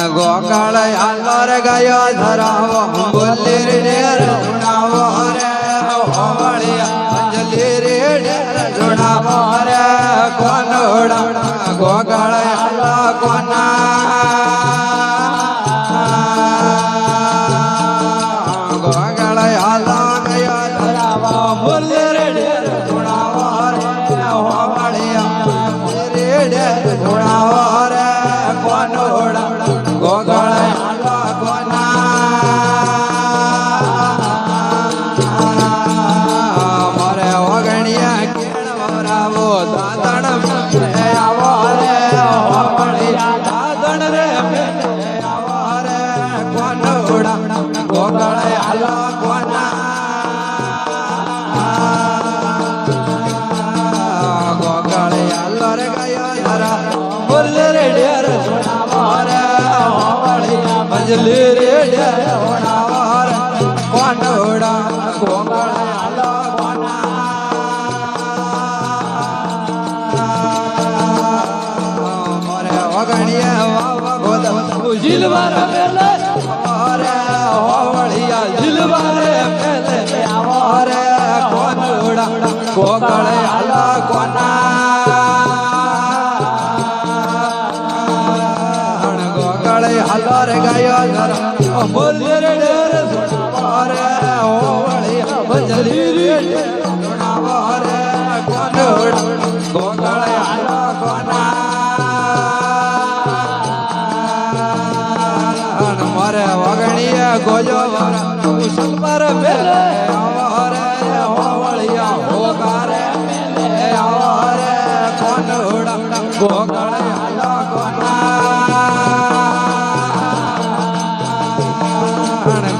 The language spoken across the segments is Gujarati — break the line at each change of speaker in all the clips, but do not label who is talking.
ગોકાળ આલ્લાર ગાયો ધરાવો બોલી રે જોડાવો રે હોવળિયા અંજલી રે જોડાવો રે કોનોડા ગોકાળ આલ્લા કોના ગોકાળ આલ્લા ગાયો ધરાવો બોલી રે જોડાવો રે હોવળિયા રે જોડાવો રે કોનોડા ગોગળ આલ્લા કોના મારે ઓગણિયા કેળ વરાવો દાદણ રે આવો રે હોવળિયા દાદણ રે આવો રે કોનોડા ગોગળ આલ્લા કોના ગોગળ આલ્લો રે ગાયો ધરા બોલ રે ડેર મંજલી રે હોણાવાર કોનોડા ગોગળ આલ્લા કોના મોરે ઓગણિયા વાવ ગોદ જીલવાર મેલે મોરે હોવળિયા જીલવાર મેલે આવરે કોનોડા ગોગળ આલ્લા કોના હાલો રે ગાયો ધરા બોલ રે ડેર રે હોવળિયા મંજલી રે જોડાવો રે કોનોડા ગોગળ આલ્લા કોના મારે વગણીયા ગોજો સલવાર મેલે આવો રે હોવળિયા હોગારે મેલે આવો રે કોનોડા ગોગળ આલ્લા કોના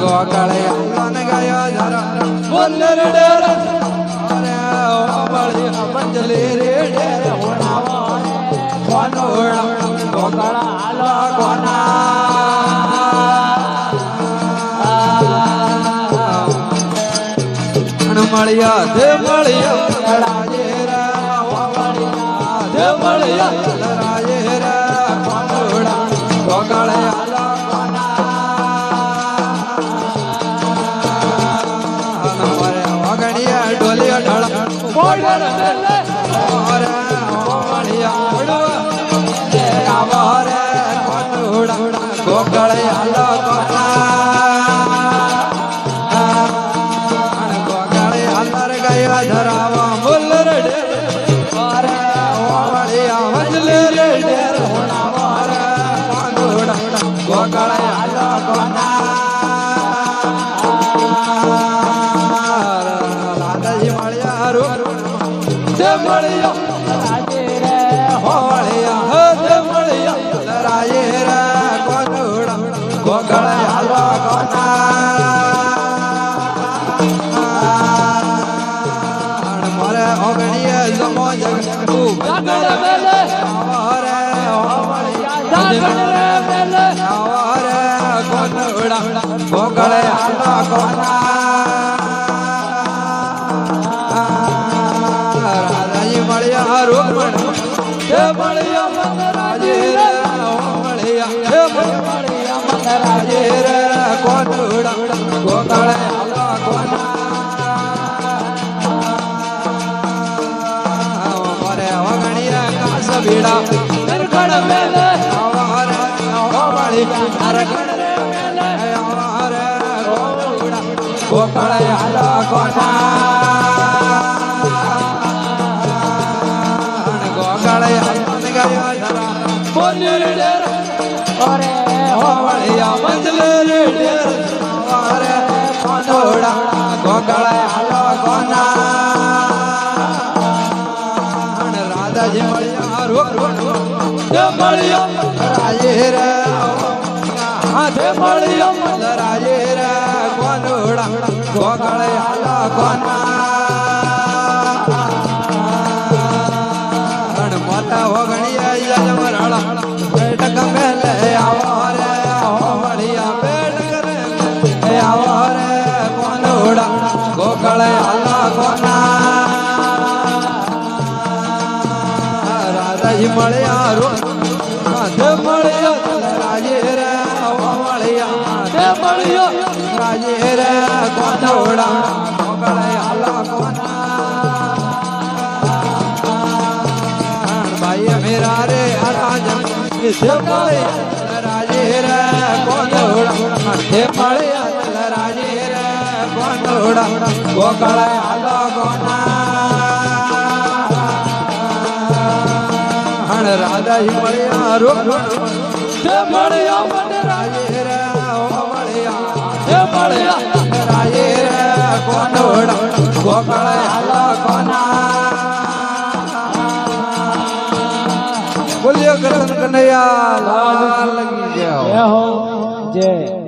ગોગળ આલ્લાને ગાયો ધરા બોલ રે ડેર રે હોવળિયા મંજલી રે ડેર હોણાવો કોનોડા ગોગળ આલ્લા કોના મળ્યા દે મળ્યા રાજે રે હોવળિયા દે મળ્યા રાજે રે કોનોડા ગોગળ આલ્લા ડોલિયા ઢળ મોડર મેલે ઓરે હોવળિયા ઓડવા આવરે કોનોડા ગોગળ આલ્લા કોના ગોગળ આલ્લા રે ગાયો ધરાવા બોલ રે ઓરે હોવળિયા મંજલે રે ડેર હોણાવો રે કોનોડા ગોગળ આલ્લા કોના મળ્યા રાજે રે હોવળિયા હે મળ્યા રાજે રે કોનોડા ગોગળ આલ્લા કોના મારે ઓગણિયા જમો જગુ દાગણ મેલે આવરે હોવળિયા દાગણ રે મેલે આવરે કોનોડા ગોગળ આલ્લા કોના મળ્યા રોમણ હે મળ્યા મન રાજે રે મળ્યા હે મળ્યા મન રાજે રે કોનોડા ગોગળ આલ્લા કોના મારે વગણિયા કાસ ભીડા નરકણ મેલે આવરે હોવળિયા નરકણ રે મેલે આવરે કોનોડા ગોગળ આલ્લા કોના બોલી રે ડેર ઓરે હોવળિયા મંજલે રે ડેર ઓરે કોનોડા ગોગળ આલ્લા કોના રાધાજી મળ્યા રોમણ હે મળ્યા રાજે રે હાથે મળ્યા રાજે રે કોનોડા ગોગળ આલ્લા કોના મોટા વગણિયા યજમરાળા બેઠક મેલે આવો રે હોવળિયા બેઠક રે આવો રે કોનોડા ગોગળ આલ્લા કોના રાધાજી મળ્યા રો હાથે મળ્યા રાજે રે કોનોડા ગોગળે હાલો કોના ભાઈ મેરા રે રાજા કિસે મળે રાજે રે કોનોડા તે મળે રાજે રે કોનોડા ગોગળે હાલો કોના રાધાજી મળ્યા રોગણ તે મળ્યા મને રાજે રે મળ્યા રાજે રે કોનોડા ગોગળે હાલો કોના બોલ્યો કૃષ્ણ કનૈયા લાલ લગી ગયો
જય